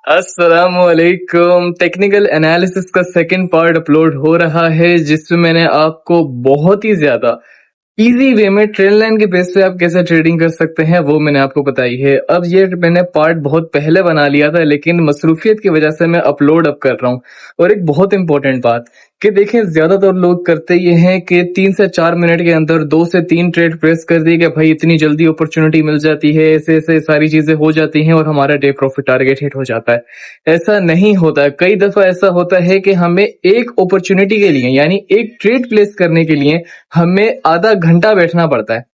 अस्सलामुअलैकुम। Technical analysis का second part upload हो रहा है जिसमें मैंने आपको बहुत ही ज्यादा इजी वे में ट्रेंड लाइन के बेस पे आप कैसे ट्रेडिंग कर सकते हैं वो मैंने आपको बताई है। अब ये मैंने पार्ट बहुत पहले बना लिया था लेकिन मसरूफियत की वजह से मैं अपलोड अब कर रहा हूँ। और एक बहुत इंपॉर्टेंट बात कि देखें, ज्यादातर लोग करते ये हैं कि 3 से 4 मिनट के अंदर 2 से 3 ट्रेड प्रेस कर दी कि भाई इतनी जल्दी अपॉर्चुनिटी मिल जाती है, ऐसे ऐसे सारी चीजें हो जाती हैं और हमारा डे प्रॉफिट टारगेट हिट हो जाता है। ऐसा नहीं होता। कई दफा ऐसा होता है कि हमें एक अपॉर्चुनिटी के लिए यानी एक ट्रेड प्लेस करने के लिए हमें आधा घंटा बैठना पड़ता है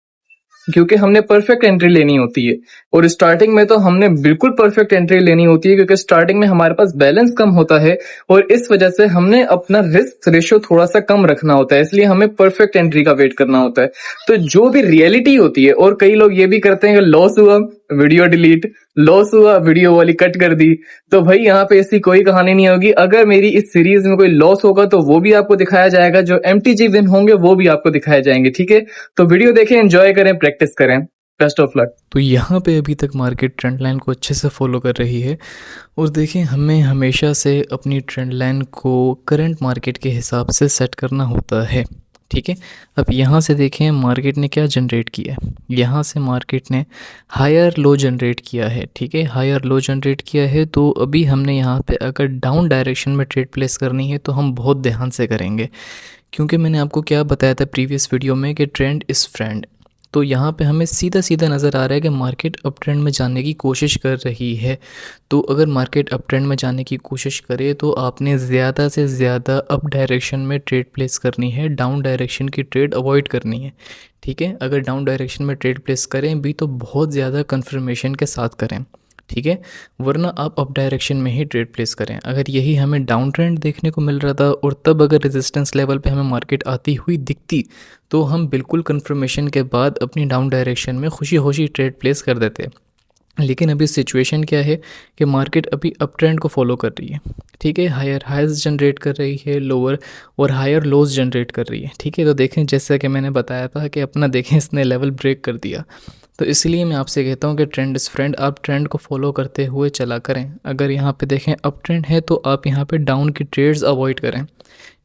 क्योंकि हमने परफेक्ट एंट्री लेनी होती है। और स्टार्टिंग में तो हमने बिल्कुल परफेक्ट एंट्री लेनी होती है क्योंकि स्टार्टिंग में हमारे पास बैलेंस कम होता है और इस वजह से हमने अपना रिस्क रेशियो थोड़ा सा कम रखना होता है, इसलिए हमें परफेक्ट एंट्री का वेट करना होता है। तो जो भी रियलिटी होती है, और कई लोग ये भी करते हैं कि लॉस हुआ वीडियो डिलीट, लॉस हुआ वीडियो वाली कट कर दी। तो भाई यहाँ पे ऐसी कोई कहानी नहीं होगी। अगर मेरी इस सीरीज में कोई लॉस होगा तो वो भी आपको दिखाया जाएगा, जो एमटीजी विन होंगे वो भी आपको दिखाए जाएंगे। ठीक है, तो वीडियो देखें, एंजॉय करें, प्रैक्टिस करें। Best of luck. तो यहाँ पे अभी तक मार्केट ट्रेंड लाइन को अच्छे से फॉलो कर रही है। और देखिए, हमें हमेशा से अपनी ट्रेंड लाइन को करंट मार्केट के हिसाब से सेट करना होता है। ठीक है, अब यहाँ से देखें मार्केट ने क्या जनरेट किया है। यहाँ से मार्केट ने हायर लो जनरेट किया है। ठीक है, हायर लो जनरेट किया है। तो अभी हमने यहाँ पे अगर डाउन डायरेक्शन में ट्रेड प्लेस करनी है तो हम बहुत ध्यान से करेंगे, क्योंकि मैंने आपको क्या बताया था प्रीवियस वीडियो में कि ट्रेंड इज़ फ्रेंड। तो यहाँ पे हमें सीधा सीधा नज़र आ रहा है कि मार्केट अप ट्रेंड में जाने की कोशिश कर रही है। तो अगर मार्केट अप ट्रेंड में जाने की कोशिश करे तो आपने ज़्यादा से ज़्यादा अप डायरेक्शन में ट्रेड प्लेस करनी है, डाउन डायरेक्शन की ट्रेड अवॉइड करनी है। ठीक है, अगर डाउन डायरेक्शन में ट्रेड प्लेस करें भी तो बहुत ज़्यादा कन्फर्मेशन के साथ करें। ठीक है, वरना आप अप डायरेक्शन में ही ट्रेड प्लेस करें। अगर यही हमें डाउन ट्रेंड देखने को मिल रहा था और तब अगर रेजिस्टेंस लेवल पे हमें मार्केट आती हुई दिखती तो हम बिल्कुल कन्फर्मेशन के बाद अपनी डाउन डायरेक्शन में खुशी खुशी ट्रेड प्लेस कर देते। लेकिन अभी सिचुएशन क्या है कि मार्केट अभी अप ट्रेंड को फॉलो कर रही है। ठीक है, हायर हाइज जनरेट कर रही है, लोअर और हायर लोज जनरेट कर रही है। ठीक है, तो देखें जैसा कि मैंने बताया था कि अपना देखें इसने लेवल ब्रेक कर दिया। तो इसलिए मैं आपसे कहता हूँ कि ट्रेंड इज़ फ्रेंड, आप ट्रेंड को फॉलो करते हुए चला करें। अगर यहाँ पे देखें अप ट्रेंड है तो आप यहाँ पे डाउन की ट्रेड्स अवॉइड करें।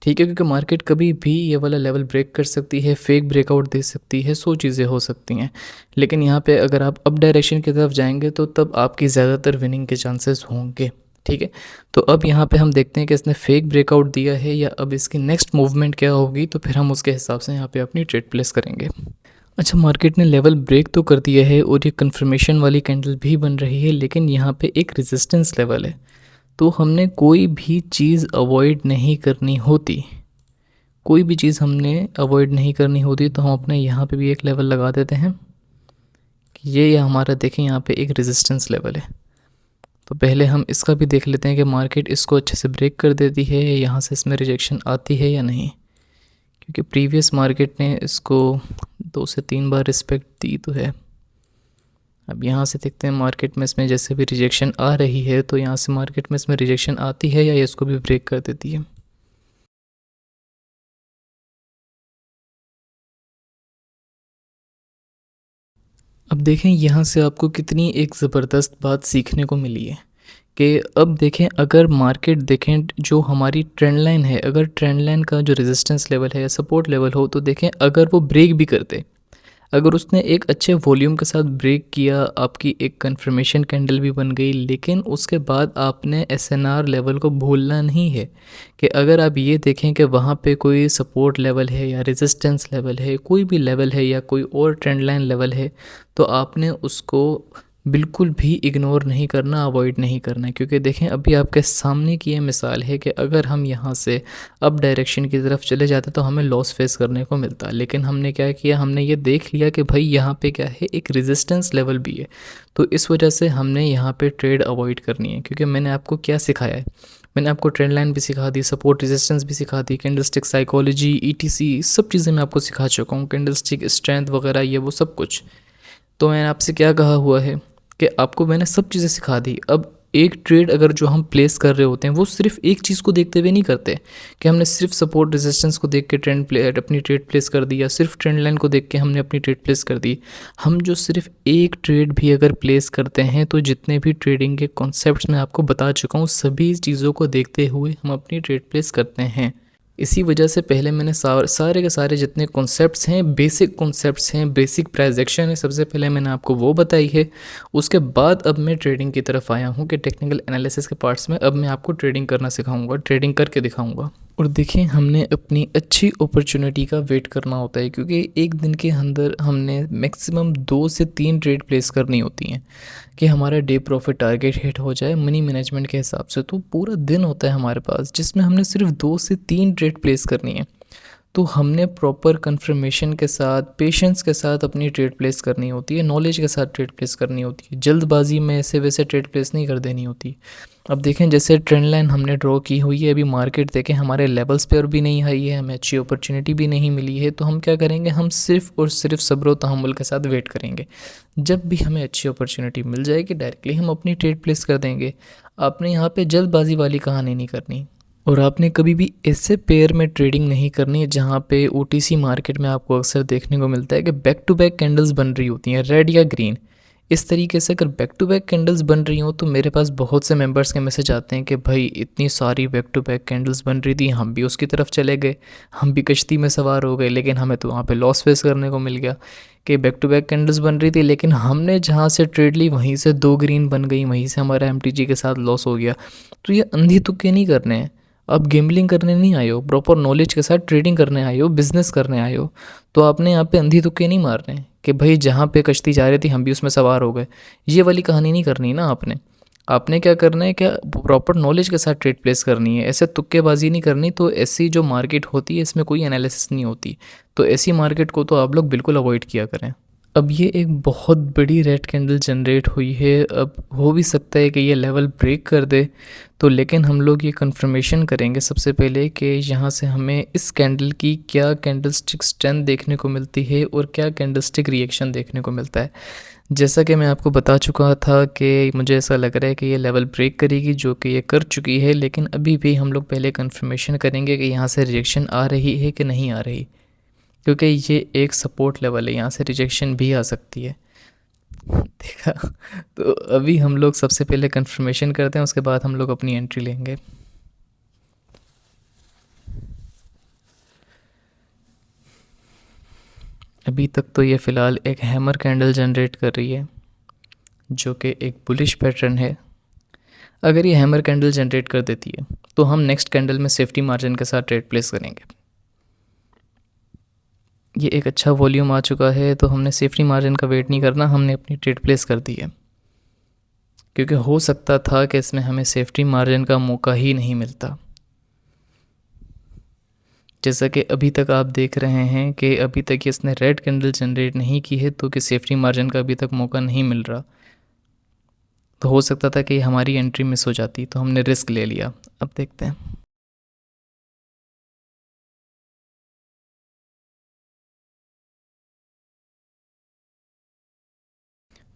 ठीक है, क्योंकि मार्केट कभी भी ये वाला लेवल ब्रेक कर सकती है, फेक ब्रेकआउट दे सकती है, 100 चीज़ें हो सकती हैं। लेकिन यहाँ पे अगर आप अप डायरेक्शन की तरफ जाएंगे तो तब आपकी ज़्यादातर विनिंग के चांसेस होंगे। ठीक है, तो अब यहाँ पे हम देखते हैं कि इसने फेक ब्रेकआउट दिया है या अब इसकी नेक्स्ट मूवमेंट क्या होगी, तो फिर हम उसके हिसाब से यहाँ पे अपनी ट्रेड प्लेस करेंगे। अच्छा, मार्केट ने लेवल ब्रेक तो कर दिया है और ये कंफर्मेशन वाली कैंडल भी बन रही है, लेकिन यहाँ पे एक रेजिस्टेंस लेवल है। तो हमने कोई भी चीज़ अवॉइड नहीं करनी होती, कोई भी चीज़ हमने अवॉइड नहीं करनी होती। तो हम अपने यहाँ पे भी एक लेवल लगा देते हैं कि ये हमारा देखें यहाँ पे एक रेजिस्टेंस लेवल है। तो पहले हम इसका भी देख लेते हैं कि मार्केट इसको अच्छे से ब्रेक कर देती है या यहाँ से इसमें रिजेक्शन आती है या नहीं, क्योंकि प्रीवियस मार्केट ने इसको 2 से 3 बार रिस्पेक्ट दी तो है। अब यहाँ से देखते हैं मार्केट में इसमें जैसे भी रिजेक्शन आ रही है तो यहाँ से मार्केट में इसमें रिजेक्शन आती है या इसको भी ब्रेक कर देती है। अब देखें यहाँ से आपको कितनी एक ज़बरदस्त बात सीखने को मिली है कि अब देखें अगर मार्केट देखें जो हमारी ट्रेंड लाइन है, अगर ट्रेंड लाइन का जो रेजिस्टेंस लेवल है या सपोर्ट लेवल हो तो देखें अगर वो ब्रेक भी करते, अगर उसने एक अच्छे वॉल्यूम के साथ ब्रेक किया, आपकी एक कंफर्मेशन कैंडल भी बन गई, लेकिन उसके बाद आपने एसएनआर लेवल को भूलना नहीं है कि अगर आप ये देखें कि वहाँ पे कोई सपोर्ट लेवल है या रेजिस्टेंस लेवल है, कोई भी लेवल है या कोई और ट्रेंड लाइन लेवल है, तो आपने उसको बिल्कुल भी इग्नोर नहीं करना, अवॉइड नहीं करना। क्योंकि देखें अभी आपके सामने की ये मिसाल है कि अगर हम यहाँ से अप डायरेक्शन की तरफ चले जाते तो हमें लॉस फेस करने को मिलता, लेकिन हमने क्या किया, हमने ये देख लिया कि भाई यहाँ पे क्या है, एक रेजिस्टेंस लेवल भी है। तो इस वजह से हमने यहाँ पे ट्रेड अवॉइड करनी है। क्योंकि मैंने आपको क्या सिखाया है, मैंने आपको ट्रेंड लाइन भी सिखा दी, सपोर्ट रेजिस्टेंस भी सिखा दी, कैंडलस्टिक साइकोलॉजी, ईटीसी, सब चीज़ें मैं आपको सिखा चुका हूँ, कैंडलस्टिक स्ट्रेंथ वगैरह ये वो सब कुछ। तो मैंने आपसे क्या कहा हुआ है कि आपको मैंने सब चीज़ें सिखा दी। अब एक ट्रेड अगर जो हम प्लेस कर रहे होते हैं वो सिर्फ एक चीज़ को देखते हुए नहीं करते कि हमने सिर्फ सपोर्ट रेजिस्टेंस को देख के अपनी ट्रेड प्लेस कर दी, या सिर्फ ट्रेंड लाइन को देख के हमने अपनी ट्रेड प्लेस कर दी। हम जो सिर्फ एक ट्रेड भी अगर प्लेस करते हैं तो जितने भी ट्रेडिंग के कॉन्सेप्ट्स मैं आपको बता चुका हूँ सभी चीज़ों को देखते हुए हम अपनी ट्रेड प्लेस करते हैं। इसी वजह से पहले मैंने सारे के सारे जितने कॉन्सेप्ट्स हैं, बेसिक कॉन्सेप्ट्स हैं, बेसिक प्राइस एक्शन है, सबसे पहले मैंने आपको वो बताई है। उसके बाद अब मैं ट्रेडिंग की तरफ आया हूँ कि टेक्निकल एनालिसिस के पार्ट्स में अब मैं आपको ट्रेडिंग करना सिखाऊंगा, ट्रेडिंग करके दिखाऊंगा। और देखिए, हमने अपनी अच्छी अपॉर्चुनिटी का वेट करना होता है, क्योंकि एक दिन के अंदर हमने मैक्सिमम 2 से 3 ट्रेड प्लेस करनी होती हैं कि हमारा डे प्रॉफिट टारगेट हिट हो जाए मनी मैनेजमेंट के हिसाब से। तो पूरा दिन होता है हमारे पास जिसमें हमने सिर्फ 2 से 3 ट्रेड प्लेस करनी है। तो हमने प्रॉपर कंफर्मेशन के साथ, पेशेंस के साथ अपनी ट्रेड प्लेस करनी होती है, नॉलेज के साथ ट्रेड प्लेस करनी होती है। जल्दबाजी में ऐसे वैसे ट्रेड प्लेस नहीं कर देनी होती। अब देखें, जैसे ट्रेंड लाइन हमने ड्रॉ की हुई है, अभी मार्केट देखें हमारे लेवल्स पे और भी नहीं आई है, हमें अच्छी अपॉर्चुनिटी भी नहीं मिली है। तो हम क्या करेंगे, हम सिर्फ और सिर्फ सब्र व तहम्मुल के साथ वेट करेंगे। जब भी हमें अच्छी अपॉर्चुनिटी मिल जाएगी डायरेक्टली हम अपनी ट्रेड प्लेस कर देंगे। आपने यहाँ पे जल्दबाजी वाली कहानी नहीं करनी, और आपने कभी भी ऐसे पेयर में ट्रेडिंग नहीं करनी है जहाँ पे ओटीसी मार्केट में आपको अक्सर देखने को मिलता है कि बैक टू बैक कैंडल्स बन रही होती हैं, रेड या ग्रीन। इस तरीके से अगर बैक टू बैक कैंडल्स बन रही हो तो मेरे पास बहुत से मेंबर्स के मैसेज आते हैं कि भाई इतनी सारी बैक टू बैक कैंडल्स बन रही थी, हम भी उसकी तरफ चले गए, हम भी कश्ती में सवार हो गए, लेकिन हमें तो वहाँ पे लॉस फेस करने को मिल गया कि बैक टू बैक कैंडल्स बन रही थी, लेकिन हमने जहाँ से ट्रेड ली वहीं से 2 ग्रीन बन गई, वहीं से हमारा एमटीजी के साथ लॉस हो गया। तो ये अंधी तुक्के नहीं करने हैं। आप गेमलिंग करने नहीं आए हो, प्रॉपर नॉलेज के साथ ट्रेडिंग करने आए हो, बिजनेस करने आए हो। तो आपने यहाँ पे अंधी तुक्के नहीं मारने कि भाई जहाँ पे कश्ती जा रही थी हम भी उसमें सवार हो गए। ये वाली कहानी नहीं करनी ना आपने। आपने क्या करना है, क्या प्रॉपर नॉलेज के साथ ट्रेड प्लेस करनी है, ऐसे तुक्केबाजी नहीं करनी। तो ऐसी जो मार्केट होती है इसमें कोई एनालिसिस नहीं होती, तो ऐसी मार्केट को तो आप लोग बिल्कुल अवॉइड किया करें। अब ये एक बहुत बड़ी रेड कैंडल जनरेट हुई है, अब हो भी सकता है कि ये लेवल ब्रेक कर दे। तो लेकिन हम लोग ये कंफर्मेशन करेंगे सबसे पहले कि यहाँ से हमें इस कैंडल की क्या कैंडलस्टिक स्ट्रेंथ देखने को मिलती है और क्या कैंडलस्टिक रिएक्शन देखने को मिलता है। जैसा कि मैं आपको बता चुका था कि मुझे ऐसा लग रहा है कि ये लेवल ब्रेक करेगी, जो कि ये कर चुकी है। लेकिन अभी भी हम लोग पहले कंफर्मेशन करेंगे कि यहाँ से रिजेक्शन आ रही है कि नहीं आ रही, क्योंकि ये एक सपोर्ट लेवल है, यहाँ से रिजेक्शन भी आ सकती है। देखा, तो अभी हम लोग सबसे पहले कंफर्मेशन करते हैं, उसके बाद हम लोग अपनी एंट्री लेंगे। अभी तक तो ये फ़िलहाल एक हैमर कैंडल जनरेट कर रही है जो कि एक बुलिश पैटर्न है। अगर ये हैमर कैंडल जनरेट कर देती है तो हम नेक्स्ट कैंडल में सेफ्टी मार्जिन के साथ ट्रेड प्लेस करेंगे। ये एक अच्छा वॉल्यूम आ चुका है तो हमने सेफ्टी मार्जिन का वेट नहीं करना, हमने अपनी ट्रेड प्लेस कर दी है, क्योंकि हो सकता था कि इसमें हमें सेफ्टी मार्जिन का मौका ही नहीं मिलता। जैसा कि अभी तक आप देख रहे हैं कि अभी तक इसने रेड कैंडल जनरेट नहीं की है, तो कि सेफ्टी मार्जिन का अभी तक मौका नहीं मिल रहा। तो हो सकता था कि हमारी एंट्री मिस हो जाती, तो हमने रिस्क ले लिया। अब देखते हैं।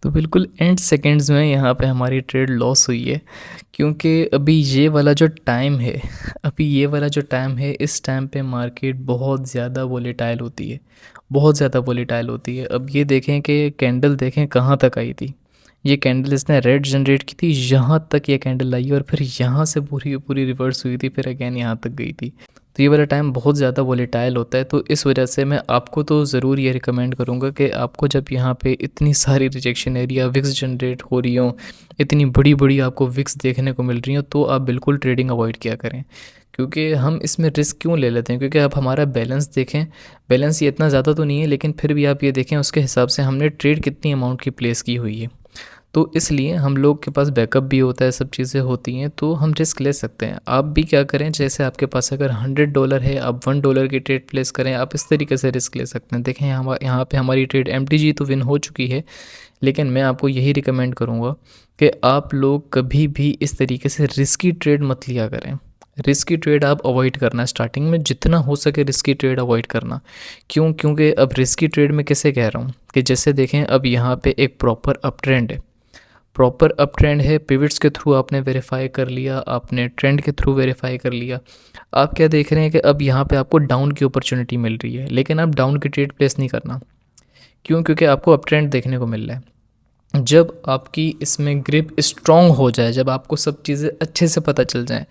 तो बिल्कुल एंड सेकंड्स में यहाँ पे हमारी ट्रेड लॉस हुई है, क्योंकि अभी ये वाला जो टाइम है, इस टाइम पे मार्केट बहुत ज़्यादा वोलेटाइल होती है, बहुत ज़्यादा वोलेटाइल होती है। अब ये देखें कि कैंडल देखें कहाँ तक आई थी। ये कैंडल इसने रेड जनरेट की थी, यहाँ तक ये कैंडल आई और फिर यहाँ से पूरी पूरी रिवर्स हुई थी, फिर अगेन यहाँ तक गई थी। तो ये वाला टाइम बहुत ज़्यादा वोलेटाइल होता है। तो इस वजह से मैं आपको तो ज़रूर ये रिकमेंड करूँगा कि आपको जब यहाँ पे इतनी सारी रिजेक्शन एरिया विक्स जनरेट हो रही हो, इतनी बड़ी बड़ी आपको विक्स देखने को मिल रही हो, तो आप बिल्कुल ट्रेडिंग अवॉइड किया करें। क्योंकि हम इसमें रिस्क क्यों ले लेते हैं, क्योंकि आप हमारा बैलेंस देखें, बैलेंस ये इतना ज़्यादा तो नहीं है, लेकिन फिर भी आप ये देखें उसके हिसाब से हमने ट्रेड कितनी अमाउंट की प्लेस की हुई है। तो इसलिए हम लोग के पास बैकअप भी होता है, सब चीज़ें होती हैं, तो हम रिस्क ले सकते हैं। आप भी क्या करें, जैसे आपके पास अगर $100 है, आप $1 की ट्रेड प्लेस करें, आप इस तरीके से रिस्क ले सकते हैं। देखें यहाँ पे हमारी ट्रेड MTG तो विन हो चुकी है, लेकिन मैं आपको यही रिकमेंड करूँगा कि आप लोग कभी भी इस तरीके से रिस्की ट्रेड मत लिया करें। रिस्की ट्रेड आप अवॉइड करना, स्टार्टिंग में जितना हो सके रिस्की ट्रेड अवॉइड करना। क्यों? क्योंकि अब रिस्की ट्रेड में कैसे कह रहा हूँ कि जैसे देखें अब यहाँ पे एक प्रॉपर अप ट्रेंड है, प्रॉपर अप ट्रेंड है, पिवट्स के थ्रू आपने वेरीफाई कर लिया, आपने ट्रेंड के थ्रू वेरीफाई कर लिया। आप क्या देख रहे हैं कि अब यहाँ पे आपको डाउन की अपॉर्चुनिटी मिल रही है, लेकिन आप डाउन की ट्रेड प्लेस नहीं करना। क्यों? क्योंकि आपको अप ट्रेंड देखने को मिल रहा है। जब आपकी इसमें ग्रिप स्ट्रॉन्ग हो जाए, जब आपको सब चीज़ें अच्छे से पता चल जाएं,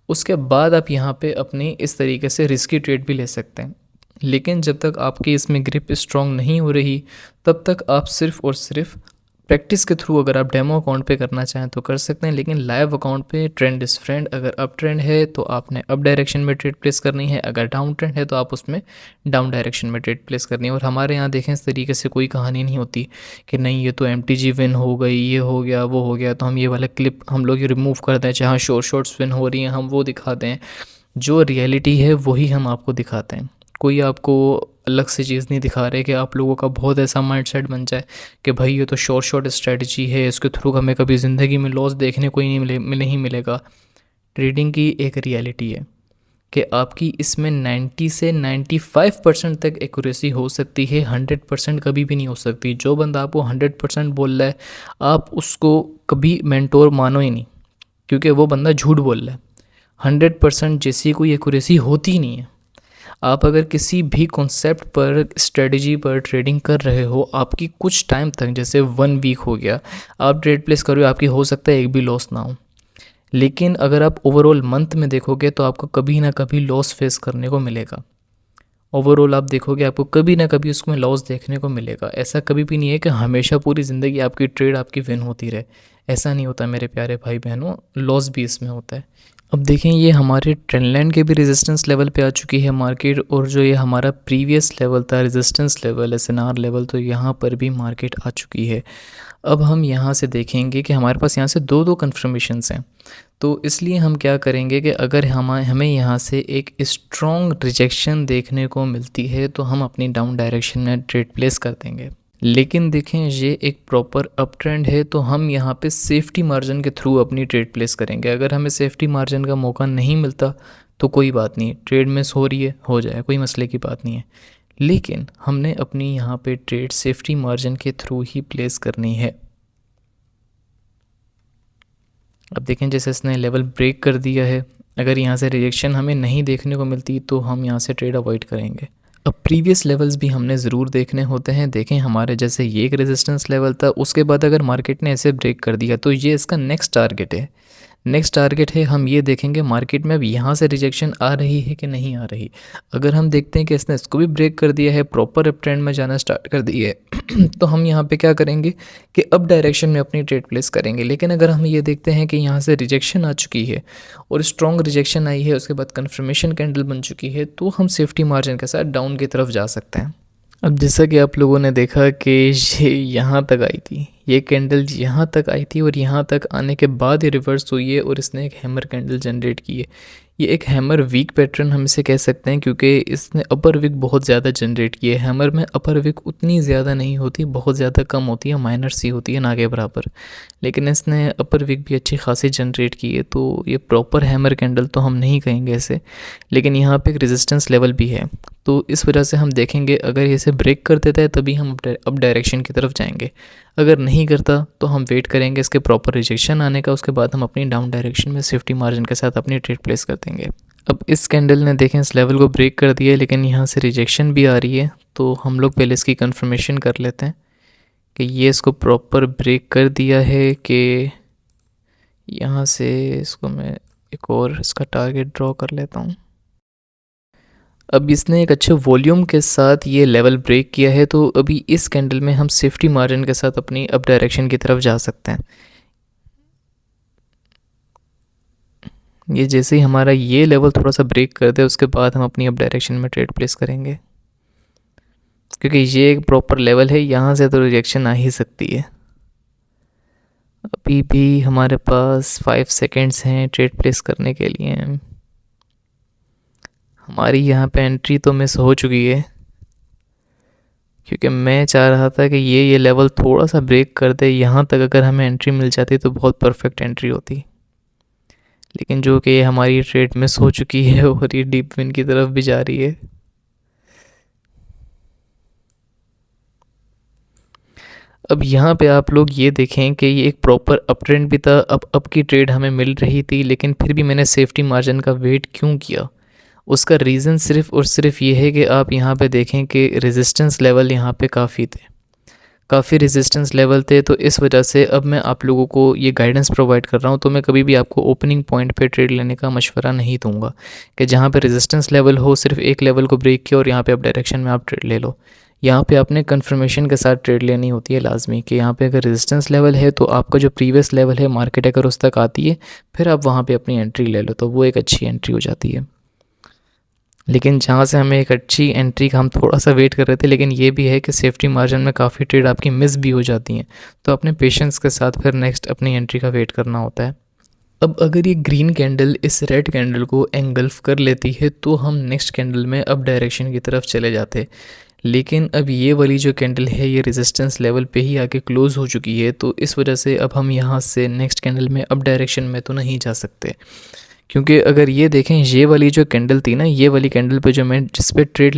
उसके बाद आप यहाँ पे अपनी इस तरीके से रिस्की ट्रेड भी ले सकते हैं। लेकिन जब तक आपकी इसमें ग्रिप स्ट्रॉन्ग नहीं हो रही, तब तक आप सिर्फ और सिर्फ प्रैक्टिस के थ्रू, अगर आप डेमो अकाउंट पे करना चाहें तो कर सकते हैं, लेकिन लाइव अकाउंट पे ट्रेंड इज़ फ्रेंड। अगर अप ट्रेंड है तो आपने अप डायरेक्शन में ट्रेड प्लेस करनी है, अगर डाउन ट्रेंड है तो आप उसमें डाउन डायरेक्शन में ट्रेड प्लेस करनी है। और हमारे यहाँ देखें, इस तरीके से कोई कहानी नहीं होती कि नहीं ये तो MTG विन हो गई, ये हो गया, वो हो गया, तो हम ये वाला क्लिप हम लोग ये रिमूव कर दें, चाहे शॉर्ट्स विन हो रही हैं हम वो दिखा दें। जो रियलिटी है वही हम आपको दिखाते हैं। कोई आपको अलग से चीज़ नहीं दिखा रहे कि आप लोगों का बहुत ऐसा माइंडसेट बन जाए कि भाई ये तो शॉर्ट स्ट्रेटजी है, इसके थ्रू हमें कभी ज़िंदगी में लॉस देखने को ही नहीं मिलेगा। ट्रेडिंग की एक रियलिटी है कि आपकी इसमें 90 से 95% तक एक्यूरेसी हो सकती है, 100% कभी भी नहीं हो सकती। जो बंदा आपको 100% बोल रहा है, आप उसको कभी मेंटोर मानो ही नहीं, क्योंकि वो बंदा झूठ बोल रहा है। 100% जैसी कोई एक्यूरेसी होती ही नहीं है। आप अगर किसी भी कॉन्सेप्ट पर, स्ट्रेटजी पर ट्रेडिंग कर रहे हो, आपकी कुछ टाइम तक, जैसे 1 वीक हो गया, आप ट्रेड प्लेस कर रहे हो, आपकी हो सकता है एक भी लॉस ना हो। लेकिन अगर आप ओवरऑल मंथ में देखोगे तो आपको कभी ना कभी लॉस फेस करने को मिलेगा। ओवरऑल आप देखोगे आपको कभी ना कभी उसमें लॉस देखने को मिलेगा। ऐसा कभी भी नहीं है कि हमेशा पूरी ज़िंदगी आपकी ट्रेड आपकी विन होती रहे। ऐसा नहीं होता मेरे प्यारे भाई बहनों, लॉस भी इसमें होता है। अब देखें, ये हमारे ट्रेंड लाइन के भी रेजिस्टेंस लेवल पे आ चुकी है मार्केट, और जो ये हमारा प्रीवियस लेवल था, रेजिस्टेंस लेवल, SNR लेवल, तो यहाँ पर भी मार्केट आ चुकी है। अब हम यहाँ से देखेंगे कि हमारे पास यहाँ से दो कन्फर्मेशंस हैं। तो इसलिए हम क्या करेंगे कि अगर हमें यहाँ से एक स्ट्रॉन्ग रिजेक्शन देखने को मिलती है तो हम अपनी डाउन डायरेक्शन में ट्रेड प्लेस कर देंगे। लेकिन देखें, ये एक प्रॉपर अप ट्रेंड है तो हम यहाँ पे सेफ्टी मार्जिन के थ्रू अपनी ट्रेड प्लेस करेंगे। अगर हमें सेफ्टी मार्जिन का मौका नहीं मिलता तो कोई बात नहीं, ट्रेड मिस हो रही है, हो जाए, कोई मसले की बात नहीं है। लेकिन हमने अपनी यहाँ पे ट्रेड सेफ्टी मार्जिन के थ्रू ही प्लेस करनी है। अब देखें, जैसे इसने लेवल ब्रेक कर दिया है, अगर यहाँ से रिजेक्शन हमें नहीं देखने को मिलती तो हम यहाँ से ट्रेड अवॉइड करेंगे। अब प्रीवियस लेवल्स भी हमने ज़रूर देखने होते हैं। देखें, हमारे जैसे ये एक रेजिस्टेंस लेवल था, उसके बाद अगर मार्केट ने ऐसे ब्रेक कर दिया तो ये इसका नेक्स्ट टारगेट है। नेक्स्ट टारगेट है, हम ये देखेंगे मार्केट में अब यहाँ से रिजेक्शन आ रही है कि नहीं आ रही। अगर हम देखते हैं कि इसने इसको भी ब्रेक कर दिया है, प्रॉपर अप ट्रेंड में जाना स्टार्ट कर दी है तो हम यहाँ पे क्या करेंगे कि अप डायरेक्शन में अपनी ट्रेड प्लेस करेंगे। लेकिन अगर हम ये देखते हैं कि यहाँ से रिजेक्शन आ चुकी है और स्ट्रॉन्ग रिजेक्शन आई है, उसके बाद कन्फर्मेशन कैंडल बन चुकी है, तो हम सेफ्टी मार्जिन के साथ डाउन की तरफ जा सकते हैं। अब जैसा कि आप लोगों ने देखा कि ये यहाँ तक आई थी, ये कैंडल यहाँ तक आई थी और यहाँ तक आने के बाद ये रिवर्स हुई है और इसने एक हैमर कैंडल जनरेट की है। ये एक हैमर वीक पैटर्न हम इसे कह सकते हैं, क्योंकि इसने अपर विक बहुत ज़्यादा जनरेट की है। हैमर में अपर विक उतनी ज़्यादा नहीं होती, बहुत ज़्यादा कम होती है, माइनर सी होती है, ना के बराबर। लेकिन इसने अपर विक भी अच्छी खासी जनरेट की है, तो ये प्रॉपर हैमर कैंडल तो हम नहीं कहेंगे इसे। लेकिन यहाँ पे एक रेजिस्टेंस लेवल भी है, तो इस वजह से हम देखेंगे अगर इसे ब्रेक कर देता है तभी हम अप डायरेक्शन की तरफ जाएंगे। अगर नहीं करता तो हम वेट करेंगे इसके प्रॉपर रिजेक्शन आने का, उसके बाद हम अपनी डाउन डायरेक्शन में सेफ्टी मार्जिन के साथ अपनी ट्रेड प्लेस कर देंगे। अब इस कैंडल ने देखें इस लेवल को ब्रेक कर दिया है, लेकिन यहाँ से रिजेक्शन भी आ रही है, तो हम लोग पहले इसकी कंफर्मेशन कर लेते हैं कि ये इसको प्रॉपर ब्रेक कर दिया है कि यहाँ से इसको मैं एक और इसका टारगेट ड्रॉ कर लेता हूँ। अब इसने एक अच्छे वॉल्यूम के साथ ये लेवल ब्रेक किया है, तो अभी इस कैंडल में हम सेफ्टी मार्जिन के साथ अपनी अप डायरेक्शन की तरफ जा सकते हैं। ये जैसे ही हमारा ये लेवल थोड़ा सा ब्रेक कर दे, उसके बाद हम अपनी अप डायरेक्शन में ट्रेड प्लेस करेंगे, क्योंकि ये एक प्रॉपर लेवल है, यहाँ से तो रिजेक्शन आ ही सकती है। अभी भी हमारे पास 5 सेकेंड्स हैं ट्रेड प्लेस करने के लिए। हमारी यहाँ पे एंट्री तो मिस हो चुकी है, क्योंकि मैं चाह रहा था कि ये लेवल थोड़ा सा ब्रेक कर दे, यहाँ तक अगर हमें एंट्री मिल जाती तो बहुत परफेक्ट एंट्री होती। लेकिन जो कि हमारी ट्रेड मिस हो चुकी है और ये डीप विन की तरफ भी जा रही है। अब यहाँ पे आप लोग ये देखें कि ये एक प्रॉपर अप ट्रेंड भी था, अब की ट्रेड हमें मिल रही थी, लेकिन फिर भी मैंने सेफ्टी मार्जिन का वेट क्यों किया? उसका रीज़न सिर्फ़ और सिर्फ ये है कि आप यहाँ पे देखें कि रेजिस्टेंस लेवल यहाँ पे काफ़ी रेजिस्टेंस लेवल थे, तो इस वजह से अब मैं आप लोगों को ये गाइडेंस प्रोवाइड कर रहा हूँ। तो मैं कभी भी आपको ओपनिंग पॉइंट पे ट्रेड लेने का मशवरा नहीं दूंगा कि जहाँ पे रेजिस्टेंस लेवल हो, सिर्फ एक लेवल को ब्रेक किया और यहाँ पे आप डायरेक्शन में आप ट्रेड ले लो। यहाँ पे आपने कन्फर्मेशन के साथ ट्रेड लेनी होती है लाजमी, कि यहाँ पे अगर रेजिस्टेंस लेवल है तो आपका जो प्रीवियस लेवल है मार्केट अगर उस तक आती है, फिर आप वहाँ पे अपनी एंट्री ले लो, तो वो एक अच्छी एंट्री हो जाती है। लेकिन जहाँ से हमें एक अच्छी एंट्री का हम थोड़ा सा वेट कर रहे थे, लेकिन ये भी है कि सेफ्टी मार्जिन में काफ़ी ट्रेड आपकी मिस भी हो जाती हैं, तो अपने पेशेंस के साथ फिर नेक्स्ट अपनी एंट्री का वेट करना होता है। अब अगर ये ग्रीन कैंडल इस रेड कैंडल को एंगल्फ कर लेती है तो हम नेक्स्ट कैंडल में अप डायरेक्शन की तरफ चले जाते। लेकिन अब ये वाली जो कैंडल है ये रेजिस्टेंस लेवल पे ही आके क्लोज़ हो चुकी है, तो इस वजह से अब हम यहाँ से नेक्स्ट कैंडल में अप डायरेक्शन में तो नहीं जा सकते। क्योंकि अगर ये देखें, ये वाली जो कैंडल थी ना, ये वाली कैंडल पे जो मैं जिस पे ट्रेड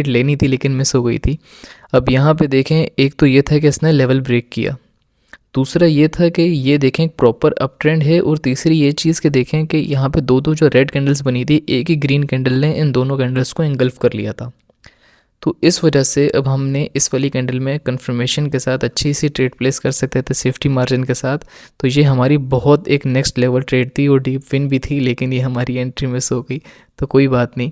लेनी थी लेकिन मिस हो गई थी। अब यहाँ पे देखें, एक तो ये था कि इसने लेवल ब्रेक किया, दूसरा ये था कि ये देखें एक प्रॉपर अप ट्रेंड है, और तीसरी ये चीज़ कि देखें कि यहाँ पे दो जो रेड कैंडल्स बनी थी, एक ही ग्रीन कैंडल ने इन दोनों कैंडल्स को एंगल्फ कर लिया था। तो इस वजह से अब हमने इस वाली कैंडल में कंफर्मेशन के साथ अच्छी सी ट्रेड प्लेस कर सकते थे सेफ्टी मार्जिन के साथ। तो ये हमारी बहुत एक नेक्स्ट लेवल ट्रेड थी और डीप विन भी थी, लेकिन ये हमारी एंट्री मिस हो गई, तो कोई बात नहीं।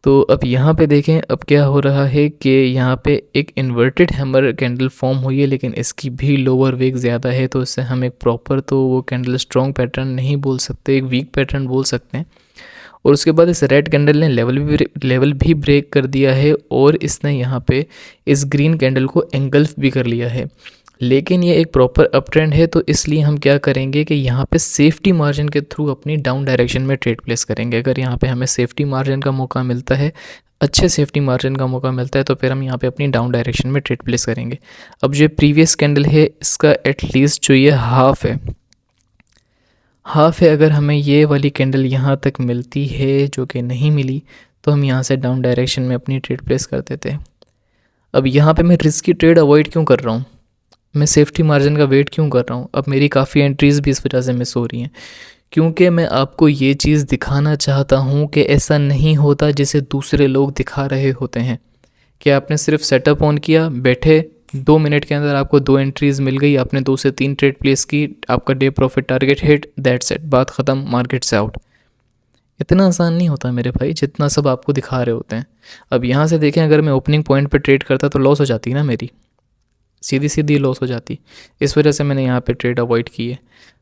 तो अब यहाँ पे देखें अब क्या हो रहा है कि यहाँ पे एक इन्वर्टेड हैमर कैंडल फॉर्म हुई है, लेकिन इसकी भी लोअर वेग ज़्यादा है, तो इससे हम एक प्रॉपर तो वो कैंडल स्ट्रॉन्ग पैटर्न नहीं बोल सकते, एक वीक पैटर्न बोल सकते हैं। और उसके बाद इस रेड कैंडल ने लेवल भी ब्रेक कर दिया है, और इसने यहाँ पे इस ग्रीन कैंडल को एंगल्फ भी कर लिया है। लेकिन ये एक प्रॉपर अप ट्रेंड है, तो इसलिए हम क्या करेंगे कि यहाँ पे सेफ्टी मार्जिन के थ्रू अपनी डाउन डायरेक्शन में ट्रेड प्लेस करेंगे। अगर यहाँ पे हमें सेफ्टी मार्जिन का मौका मिलता है, अच्छे सेफ्टी मार्जिन का मौका मिलता है, तो फिर हम यहाँ पे अपनी डाउन डायरेक्शन में ट्रेड प्लेस करेंगे। अब जो प्रीवियस कैंडल है इसका एटलीस्ट जो ये हाफ है, अगर हमें ये वाली कैंडल यहाँ तक मिलती है, जो कि नहीं मिली, तो हम यहाँ से डाउन डायरेक्शन में अपनी ट्रेड प्लेस कर देते हैं। अब यहाँ पे मैं रिस्की ट्रेड अवॉइड क्यों कर रहा हूँ, मैं सेफ्टी मार्जिन का वेट क्यों कर रहा हूँ? अब मेरी काफ़ी एंट्रीज़ भी इस वजह से मिस हो रही हैं, क्योंकि मैं आपको ये चीज़ दिखाना चाहता हूँ कि ऐसा नहीं होता जिसे दूसरे लोग दिखा रहे होते हैं, कि आपने सिर्फ सेटअप ऑन किया, बैठे 2 मिनट के अंदर आपको 2 एंट्रीज़ मिल गई, आपने 2 से 3 ट्रेड प्लेस की, आपका day profit target hit, that's it, बात ख़त्म, मार्केट से आउट। इतना आसान नहीं होता मेरे भाई जितना सब आपको दिखा रहे होते हैं। अब यहाँ से देखें, अगर मैं ओपनिंग पॉइंट पर ट्रेड करता तो लॉस हो जाती ना, मेरी सीधी लॉस हो जाती। इस वजह से मैंने यहाँ पे ट्रेड अवॉइड की है।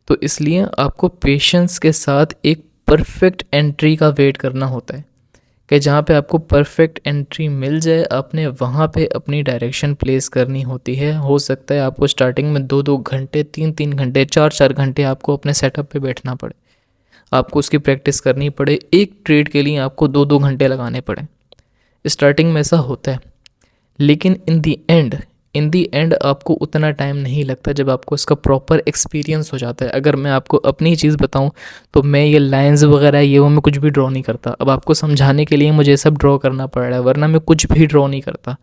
तो इसलिए आपको पेशेंस के साथ एक परफेक्ट एंट्री का वेट करना होता है, कि जहाँ पे आपको परफेक्ट एंट्री मिल जाए, आपने वहाँ पे अपनी डायरेक्शन प्लेस करनी होती है। हो सकता है आपको स्टार्टिंग में 2-2 घंटे, 3-3 घंटे, 4-4 घंटे आपको अपने सेटअप पे बैठना पड़े, आपको उसकी प्रैक्टिस करनी पड़े, एक ट्रेड के लिए आपको 2-2 घंटे लगाने पड़े। स्टार्टिंग में ऐसा होता है, लेकिन इन दी एंड आपको उतना टाइम नहीं लगता जब आपको इसका प्रॉपर एक्सपीरियंस हो जाता है। अगर मैं आपको अपनी चीज़ बताऊं, तो मैं ये लाइंस वगैरह ये वो मैं कुछ भी ड्रॉ नहीं करता। अब आपको समझाने के लिए मुझे सब ड्रॉ करना पड़ रहा है, वरना मैं कुछ भी ड्रॉ नहीं करता।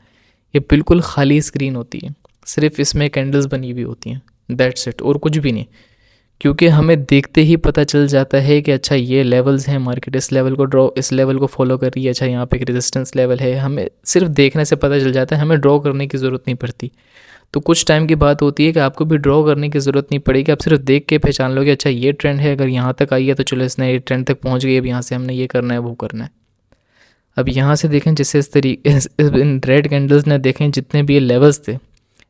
ये बिल्कुल खाली स्क्रीन होती है, सिर्फ इसमें कैंडल्स बनी हुई होती हैं, दैट्स इट, और कुछ भी नहीं। क्योंकि हमें देखते ही पता चल जाता है कि अच्छा ये लेवल्स हैं, मार्केट इस लेवल को इस लेवल को फॉलो कर रही है, अच्छा यहाँ पे एक रेजिस्टेंस लेवल है, हमें सिर्फ देखने से पता चल जाता है, हमें ड्रॉ करने की ज़रूरत नहीं पड़ती। तो कुछ टाइम की बात होती है कि आपको भी ड्रॉ करने की ज़रूरत नहीं पड़ेगी, आप सिर्फ देख के पहचान लोगे, अच्छा ये ट्रेंड है, अगर यहाँ तक आई है तो चलो इसने ये ट्रेंड तक पहुँच गई, अब यहाँ से हमने ये करना है वो करना है। अब यहाँ से देखें, जिससे इस तरीके इन रेड कैंडल्स ने देखें जितने भी ये लेवल्स थे,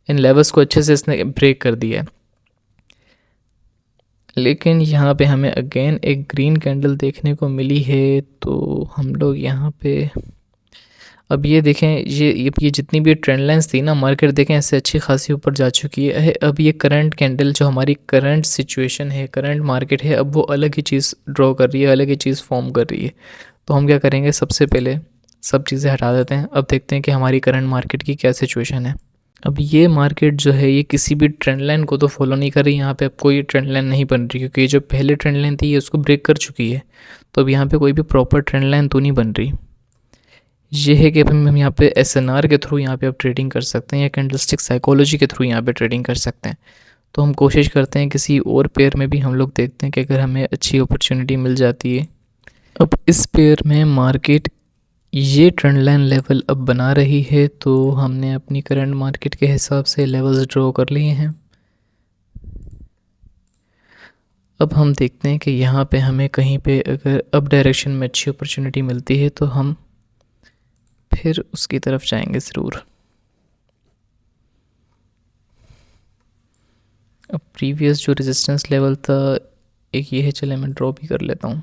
इन लेवल्स को अच्छे से इसने ब्रेक कर दिया है। लेकिन यहाँ पे हमें अगेन एक ग्रीन कैंडल देखने को मिली है, तो हम लोग यहाँ पे अब ये देखें, ये जितनी भी ट्रेंड लाइन्स थी ना, मार्केट देखें ऐसे अच्छी खासी ऊपर जा चुकी है। अब ये करंट कैंडल जो हमारी करंट सिचुएशन है, करंट मार्केट है, अब वो अलग ही चीज़ ड्रॉ कर रही है, अलग ही चीज़ फॉर्म कर रही है। तो हम क्या करेंगे, सबसे पहले सब चीज़ें हटा देते हैं। अब देखते हैं कि हमारी करंट मार्केट की क्या सिचुएशन है। अब ये मार्केट जो है ये किसी भी ट्रेंड लाइन को तो फॉलो नहीं कर रही, यहाँ पे अब कोई ट्रेंड लाइन नहीं बन रही, क्योंकि ये जो पहले ट्रेंड लाइन थी ये उसको ब्रेक कर चुकी है। तो अब यहाँ पे कोई भी प्रॉपर ट्रेंड लाइन तो नहीं बन रही। ये है कि हम यहाँ पे एसएनआर के थ्रू यहाँ पे आप ट्रेडिंग कर सकते हैं या कैंडलस्टिक साइकोलॉजी के थ्रू यहाँ पे ट्रेडिंग कर सकते हैं। तो हम कोशिश करते हैं किसी और पेयर में भी हम लोग देखते हैं कि अगर हमें अच्छी अपॉर्चुनिटी मिल जाती है। अब इस पेयर में मार्केट ये ट्रेंड लाइन लेवल अब बना रही है, तो हमने अपनी करंट मार्केट के हिसाब से लेवल्स ड्रॉ कर लिए हैं। अब हम देखते हैं कि यहाँ पे हमें कहीं पे अगर अप डायरेक्शन में अच्छी अपॉर्चुनिटी मिलती है तो हम फिर उसकी तरफ जाएंगे ज़रूर। अब प्रीवियस जो रेजिस्टेंस लेवल था एक ये है, चले मैं ड्रॉ भी कर लेता हूँ।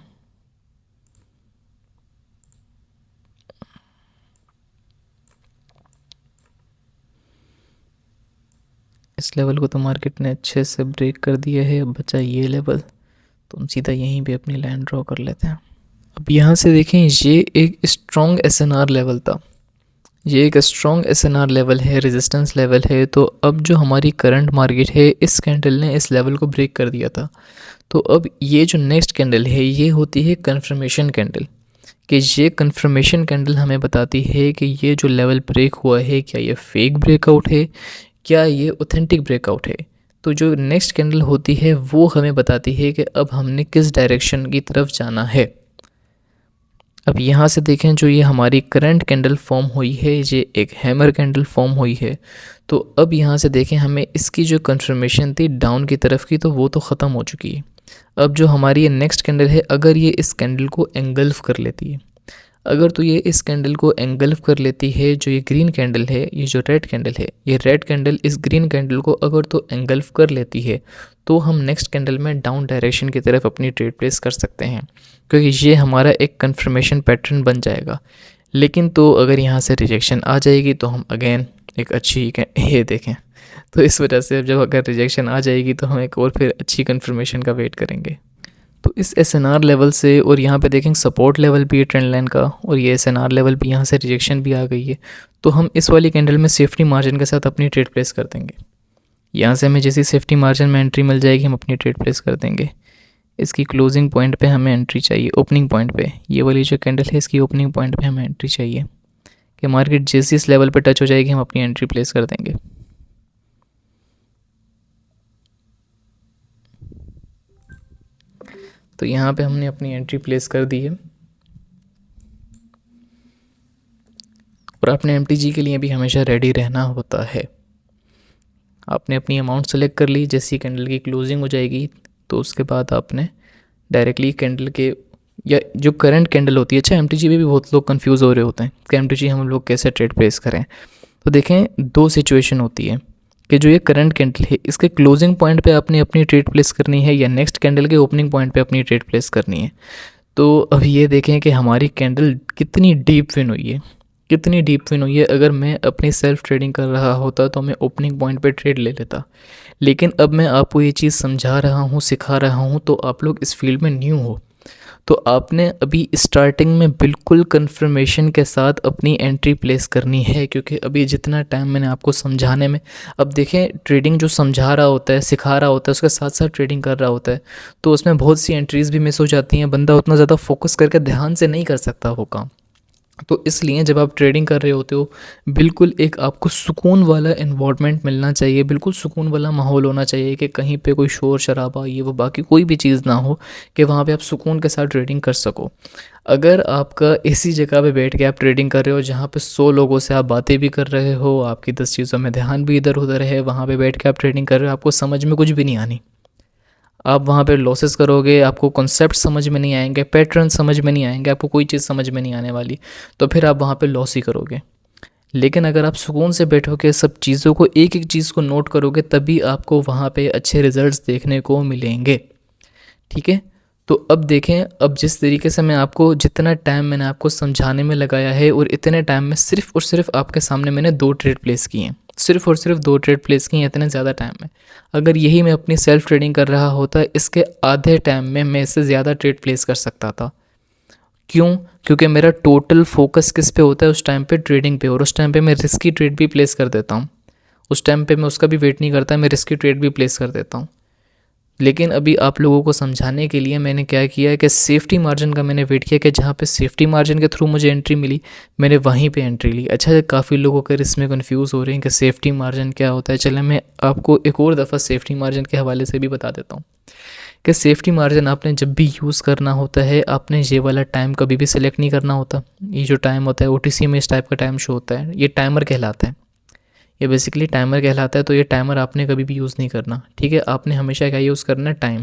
इस लेवल को तो मार्केट ने अच्छे से ब्रेक कर दिया है। अब बचा ये लेवल, तो हम सीधा यहीं पे अपनी लाइन ड्रॉ कर लेते हैं। अब यहाँ से देखें, ये एक स्ट्रॉन्ग एसएनआर लेवल था, ये एक स्ट्रॉन्ग एसएनआर लेवल है, रेजिस्टेंस लेवल है। तो अब जो हमारी करंट मार्केट है, इस कैंडल ने इस लेवल को ब्रेक कर दिया था। तो अब ये जो नेक्स्ट कैंडल है ये होती है कन्फर्मेशन कैंडल, कि ये कन्फर्मेशन कैंडल हमें बताती है कि ये जो लेवल ब्रेक हुआ है क्या ये फेक ब्रेकआउट है, क्या ये ऑथेंटिक ब्रेकआउट है। तो जो नेक्स्ट कैंडल होती है वो हमें बताती है कि अब हमने किस डायरेक्शन की तरफ जाना है। अब यहाँ से देखें, जो ये हमारी करंट कैंडल फॉर्म हुई है ये एक हैमर कैंडल फॉर्म हुई है। तो अब यहाँ से देखें, हमें इसकी जो कन्फर्मेशन थी डाउन की तरफ की, तो वो तो ख़त्म हो चुकी है। अब जो हमारी ये नेक्स्ट कैंडल है, अगर ये इस कैंडल को एंगल्फ कर लेती है, अगर तो ये इस कैंडल को एंगल्फ कर लेती है, जो ये ग्रीन कैंडल है, ये जो रेड कैंडल है, ये रेड कैंडल इस ग्रीन कैंडल को अगर तो एंगल्फ कर लेती है, तो हम नेक्स्ट कैंडल में डाउन डायरेक्शन की तरफ अपनी ट्रेड प्लेस कर सकते हैं, क्योंकि ये हमारा एक कन्फर्मेशन पैटर्न बन जाएगा। लेकिन तो अगर यहाँ से रिजेक्शन आ जाएगी तो हम अगेन एक अच्छी ये देखें, तो इस वजह से जब अगर रिजेक्शन आ जाएगी तो हम एक और फिर अच्छी कन्फर्मेशन का वेट करेंगे। तो इस एसएनआर लेवल से, और यहाँ पे देखें सपोर्ट लेवल भी है ट्रेंड लाइन का, और ये एसएनआर लेवल भी, यहाँ से रिजेक्शन भी आ गई है। तो हम इस वाली कैंडल में सेफ्टी मार्जिन के साथ अपनी ट्रेड प्लेस कर देंगे। यहाँ से हमें जैसी सेफ्टी मार्जिन में एंट्री मिल जाएगी हम अपनी ट्रेड प्लेस कर देंगे। इसकी क्लोजिंग पॉइंट पे हमें एंट्री चाहिए, ओपनिंग पॉइंट पे, ये वाली जो कैंडल है इसकी ओपनिंग पॉइंट पे हमें एंट्री चाहिए कि मार्केट जैसे इस लेवल पे टच हो जाएगी हम अपनी एंट्री प्लेस कर देंगे। तो यहाँ पे हमने अपनी एंट्री प्लेस कर दी है, और आपने एमटीजी के लिए भी हमेशा रेडी रहना होता है। आपने अपनी अमाउंट सेलेक्ट कर ली, जैसी कैंडल की क्लोजिंग हो जाएगी तो उसके बाद आपने डायरेक्टली कैंडल के, या जो करंट कैंडल होती है, अच्छा एमटीजी में भी बहुत लोग कंफ्यूज हो रहे होते हैं कि एमटीजी हम लोग कैसे ट्रेड प्लेस करें। तो देखें, दो सिचुएशन होती है कि जो ये करंट कैंडल है इसके क्लोजिंग पॉइंट पे आपने अपनी ट्रेड प्लेस करनी है, या नेक्स्ट कैंडल के ओपनिंग पॉइंट पे अपनी ट्रेड प्लेस करनी है। तो अब ये देखें कि हमारी कैंडल कितनी डीप विन हुई है, कितनी डीप विन हुई है। अगर मैं अपनी सेल्फ ट्रेडिंग कर रहा होता तो मैं ओपनिंग पॉइंट पे ट्रेड ले लेता, लेकिन अब मैं आपको ये चीज़ समझा रहा हूँ, सिखा रहा हूँ, तो आप लोग इस फील्ड में न्यू हो, तो आपने अभी स्टार्टिंग में बिल्कुल कन्फर्मेशन के साथ अपनी एंट्री प्लेस करनी है, क्योंकि अभी जितना टाइम मैंने आपको समझाने में, अब देखें ट्रेडिंग जो समझा रहा होता है, सिखा रहा होता है, उसके साथ साथ ट्रेडिंग कर रहा होता है, तो उसमें बहुत सी एंट्रीज़ भी मिस हो जाती हैं, बंदा उतना ज़्यादा फोकस करके ध्यान से नहीं कर सकता वो काम। तो इसलिए जब आप ट्रेडिंग कर रहे होते हो, बिल्कुल एक आपको सुकून वाला एनवायरनमेंट मिलना चाहिए, बिल्कुल सुकून वाला माहौल होना चाहिए कि कहीं पे कोई शोर शराबा ये वो बाकी कोई भी चीज़ ना हो, कि वहाँ पे आप सुकून के साथ ट्रेडिंग कर सको। अगर आपका ऐसी जगह पे बैठ के आप ट्रेडिंग कर रहे हो जहाँ पे 100 लोगों से आप बातें भी कर रहे हो, आपकी 10 चीज़ों में ध्यान भी इधर उधर है, वहाँ पे बैठ के आप ट्रेडिंग कर रहे हो, आपको समझ में कुछ भी नहीं आनी, आप वहाँ पे लॉसेस करोगे, आपको कॉन्सेप्ट समझ में नहीं आएंगे, पैटर्न समझ में नहीं आएंगे, आपको कोई चीज़ समझ में नहीं आने वाली, तो फिर आप वहाँ पे लॉस ही करोगे। लेकिन अगर आप सुकून से बैठोगे, सब चीज़ों को, एक एक चीज़ को नोट करोगे, तभी आपको वहाँ पे अच्छे रिजल्ट्स देखने को मिलेंगे। ठीक है, तो अब देखें, अब जिस तरीके से मैं आपको, जितना टाइम मैंने आपको समझाने में लगाया है, और इतने टाइम में सिर्फ और सिर्फ आपके सामने मैंने 2 ट्रेड प्लेस किए हैं, सिर्फ और सिर्फ 2 ट्रेड प्लेस किए हैं इतने ज़्यादा टाइम में। अगर यही मैं अपनी सेल्फ ट्रेडिंग कर रहा होता, इसके आधे टाइम में मैं इससे ज़्यादा ट्रेड प्लेस कर सकता था। क्यों? क्योंकि मेरा टोटल फोकस किस पे होता है उस टाइम पे, ट्रेडिंग पे, और उस टाइम पे मैं रिस्की ट्रेड भी प्लेस कर देता हूँ। उस टाइम पे मैं उसका भी वेट नहीं करता, मैं रिस्की ट्रेड भी प्लेस कर देता हूँ। लेकिन अभी आप लोगों को समझाने के लिए मैंने क्या किया है कि सेफ्टी मार्जिन का मैंने वेट किया कि जहाँ पे सेफ्टी मार्जिन के थ्रू मुझे एंट्री मिली मैंने वहीं पे एंट्री ली। अच्छा, काफ़ी लोग अगर इसमें कंफ्यूज हो रहे हैं कि सेफ्टी मार्जिन क्या होता है, चलें मैं आपको एक और दफ़ा सेफ्टी मार्जिन के हवाले से भी बता देता हूँ कि सेफ्टी मार्जिन आपने जब भी यूज़ करना होता है, आपने ये वाला टाइम कभी भी सिलेक्ट नहीं करना होता। ये जो टाइम होता है OTC में इस टाइप का टाइम शो होता है, ये टाइमर कहलाता है। ये बेसिकली टाइमर कहलाता है। तो ये टाइमर आपने कभी भी यूज़ नहीं करना, ठीक है। आपने हमेशा क्या यूज़ करना है, टाइम।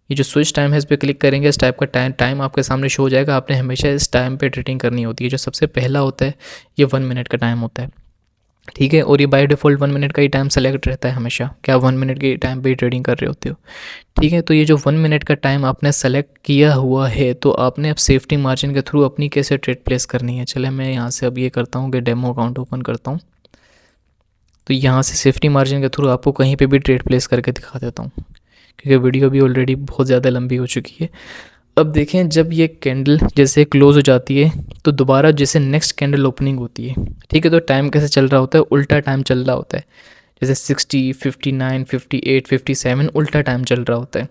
ये जो स्विच टाइम है इस पर क्लिक करेंगे, इस टाइप का टाइम आपके सामने शो हो जाएगा। आपने हमेशा इस टाइम पे ट्रेडिंग करनी होती है। जो सबसे पहला होता है ये 1 मिनट का टाइम होता है, ठीक है। और ये बाय डिफ़ॉल्ट 1 मिनट का ही टाइम सेलेक्ट रहता है हमेशा, क्या 1 मिनट के टाइम पे ही ट्रेडिंग कर रहे होते हो, ठीक है। तो ये जो 1 मिनट का टाइम आपने सेलेक्ट किया हुआ है, तो आपने अब सेफ्टी मार्जिन के थ्रू अपनी कैसे ट्रेड प्लेस करनी है। चले मैं यहाँ से अब ये करता हूँ कि डेमो अकाउंट ओपन करता हूँ। तो यहाँ से सेफ्टी मार्जिन के थ्रू आपको कहीं पे भी ट्रेड प्लेस करके दिखा देता हूँ, क्योंकि वीडियो भी ऑलरेडी बहुत ज़्यादा लंबी हो चुकी है। अब देखें, जब ये कैंडल जैसे क्लोज़ हो जाती है तो दोबारा जैसे नेक्स्ट कैंडल ओपनिंग होती है, ठीक है। तो टाइम कैसे चल रहा होता है, उल्टा टाइम चल रहा होता है। जैसे 60, 59, 58, 57 उल्टा टाइम चल रहा होता है।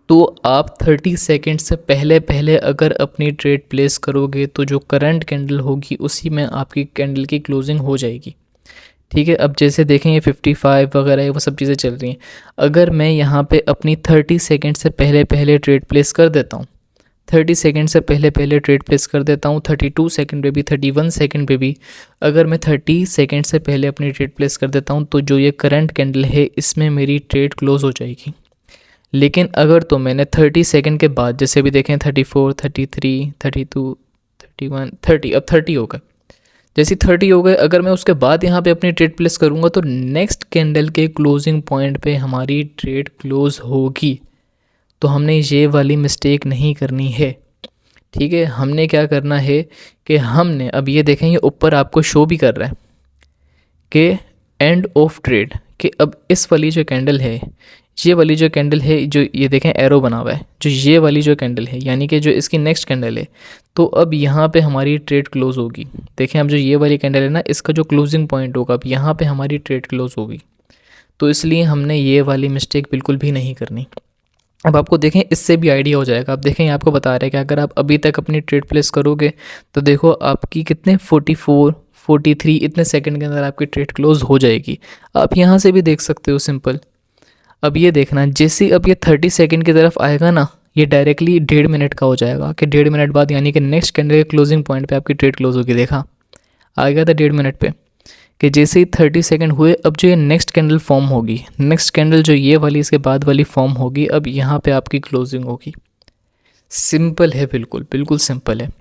तो आप 30 सेकेंड से पहले पहले अगर अपनी ट्रेड प्लेस करोगे तो जो करंट कैंडल होगी उसी में आपकी कैंडल की क्लोजिंग हो जाएगी, ठीक है। अब जैसे देखें ये 55 वगैरह वो सब चीज़ें चल रही हैं। अगर मैं यहाँ पे अपनी 30 सेकेंड से पहले पहले ट्रेड प्लेस कर देता हूँ, 30 सेकेंड से पहले पहले ट्रेड प्लेस कर देता हूँ, 32 सेकेंड पे भी, 31 सेकेंड पे भी अगर मैं 30 सेकेंड से पहले अपनी ट्रेड प्लेस कर देता हूँ तो जो ये करंट कैंडल है इसमें मेरी ट्रेड क्लोज हो जाएगी। लेकिन अगर तो मैंने 30 सेकेंड के बाद, जैसे भी देखें 34, 33, 32, 31, 30, अब 30 हो गए। जैसे 30 हो गए, अगर मैं उसके बाद यहाँ पे अपनी ट्रेड प्लेस करूँगा तो नेक्स्ट कैंडल के क्लोजिंग पॉइंट पे हमारी ट्रेड क्लोज होगी। तो हमने ये वाली मिस्टेक नहीं करनी है, ठीक है। हमने क्या करना है कि हमने, अब ये देखें ये ऊपर आपको शो भी कर रहा है कि एंड ऑफ ट्रेड, कि अब इस वाली जो कैंडल है, ये वाली जो कैंडल है, जो ये देखें एरो बना हुआ है, जो ये वाली जो कैंडल है यानी कि जो इसकी नेक्स्ट कैंडल है, तो अब यहाँ पे हमारी ट्रेड क्लोज होगी। देखें अब जो ये वाली कैंडल है ना, इसका जो क्लोजिंग पॉइंट होगा अब यहाँ पे हमारी ट्रेड क्लोज होगी। तो इसलिए हमने ये वाली मिस्टेक बिल्कुल भी नहीं करनी। अब आपको देखें इससे भी आइडिया हो जाएगा। आप देखें आपको बता रहे हैं कि अगर आप अभी तक अपनी ट्रेड प्लेस करोगे तो देखो आपकी कितने 44, 43 इतने सेकंड के अंदर आपकी ट्रेड क्लोज हो जाएगी। आप यहाँ से भी देख सकते हो सिंपल। अब ये देखना, जैसे अब ये 30 सेकंड की तरफ आएगा ना, ये डायरेक्टली 1.5 मिनट का हो जाएगा कि 1.5 मिनट बाद यानी कि नेक्स्ट कैंडल के क्लोजिंग पॉइंट पे आपकी ट्रेड क्लोज होगी। देखा आ गया था 1.5 मिनट पे, कि जैसे ही 30 सेकंड हुए अब जो ये नेक्स्ट कैंडल फॉर्म होगी, नेक्स्ट कैंडल जो ये वाली इसके बाद वाली फॉर्म होगी, अब यहाँ पे आपकी क्लोजिंग होगी। सिंपल है, बिल्कुल बिल्कुल सिंपल है।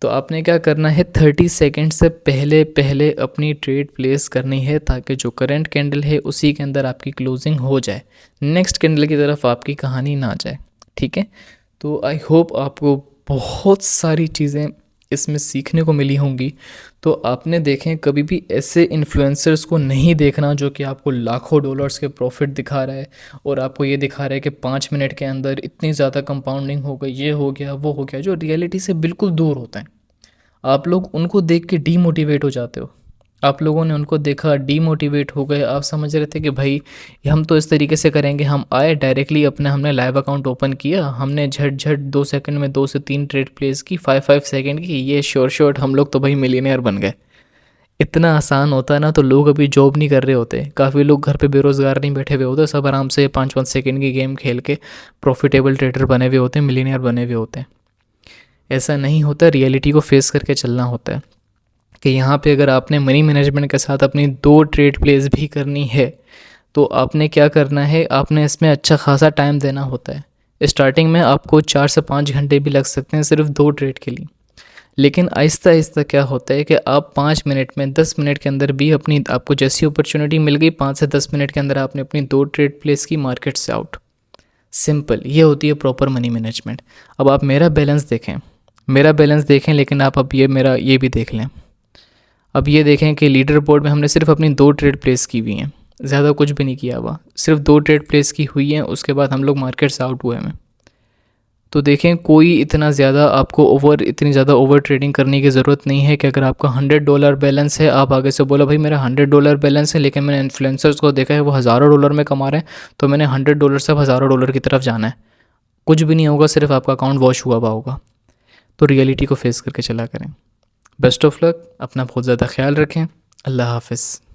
तो आपने क्या करना है, 30 सेकंड से पहले पहले अपनी ट्रेड प्लेस करनी है ताकि जो करंट कैंडल है उसी के अंदर आपकी क्लोजिंग हो जाए, नेक्स्ट कैंडल की तरफ आपकी कहानी ना जाए, ठीक है। तो आई होप आपको बहुत सारी चीज़ें इसमें सीखने को मिली होंगी। तो आपने देखें कभी भी ऐसे इन्फ्लुएंसर्स को नहीं देखना जो कि आपको लाखों डॉलर्स के प्रॉफिट दिखा रहा है और आपको ये दिखा रहा है कि 5 मिनट के अंदर इतनी ज़्यादा कंपाउंडिंग हो गई, ये हो गया वो हो गया, जो रियलिटी से बिल्कुल दूर होता है। आप लोग उनको देख के डीमोटिवेट हो जाते हो। आप लोगों ने उनको देखा, डीमोटिवेट हो गए। आप समझ रहे थे कि भाई हम तो इस तरीके से करेंगे, हम आए डायरेक्टली अपने, हमने लाइव अकाउंट ओपन किया, हमने झट झट 2 सेकंड में 2 से 3 ट्रेड प्लेस की, 5 सेकंड की, ये शॉर्ट हम लोग तो भाई मिलियनेयर बन गए। इतना आसान होता है ना तो लोग अभी जॉब नहीं कर रहे होते, काफ़ी लोग घर पे बेरोज़गार नहीं बैठे हुए होते, सब आराम से 5-5 सेकंड की गेम खेल के प्रॉफिटेबल ट्रेडर बने हुए होते हैं, मिलियनेयर बने हुए होते हैं। ऐसा नहीं होता, रियलिटी को फेस करके चलना होता है कि यहाँ पे अगर आपने मनी मैनेजमेंट के साथ अपनी 2 ट्रेड प्लेस भी करनी है तो आपने क्या करना है, आपने इसमें अच्छा खासा टाइम देना होता है। स्टार्टिंग में आपको 4 से 5 घंटे भी लग सकते हैं सिर्फ 2 ट्रेड के लिए, लेकिन आहिस्ता आहिस्ता क्या होता है कि आप 5 मिनट में, 10 मिनट के अंदर भी अपनी, आपको जैसी अपॉर्चुनिटी मिल गई 5 से 10 मिनट के अंदर आपने अपनी 2 ट्रेड प्लेस की, मार्केट से आउट। सिंपल, ये होती है प्रॉपर मनी मैनेजमेंट। अब आप मेरा बैलेंस देखें, मेरा बैलेंस देखें, लेकिन आप अब ये मेरा ये भी देख लें। अब ये देखें कि लीडर बोर्ड में हमने सिर्फ अपनी 2 ट्रेड प्लेस की हुई हैं, ज़्यादा कुछ भी नहीं किया हुआ, सिर्फ 2 ट्रेड प्लेस की हुई हैं। उसके बाद हम लोग मार्केट से आउट हुए हैं। तो देखें कोई इतनी ज़्यादा ओवर ट्रेडिंग करने की ज़रूरत नहीं है कि अगर आपका $100 बैलेंस है, आप आगे से बोला भाई मेरा $100 बैलेंस है, लेकिन मैंने इन्फ्लुएंसर्स को देखा है वो हज़ारों डॉलर में कमा रहे हैं, तो मैंने $100 से अब हज़ारों डॉलर की तरफ जाना है। कुछ भी नहीं होगा, सिर्फ आपका अकाउंट वॉश हुआ हुआ होगा। तो रियलिटी को फेस करके चला करें। बेस्ट ऑफ लक, अपना बहुत ज़्यादा ख्याल रखें। अल्लाह हाफ़िज़।